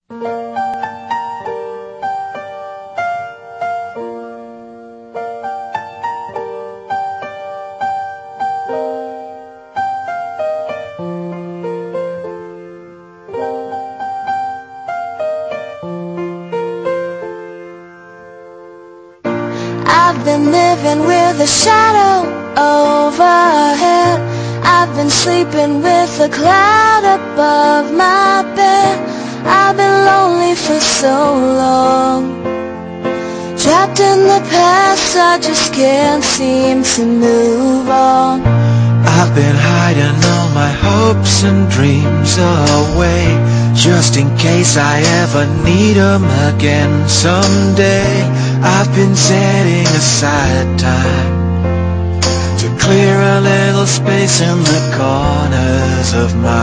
I've been living with a shadow overhead. I've been sleeping with a cloud above my bed. I've been lonely for so long, trapped in the past, I just can't seem to move on. I've been hiding all my hopes and dreams away, just in case I ever need 'em again someday. I've been setting aside time to clear a little space in the corners of my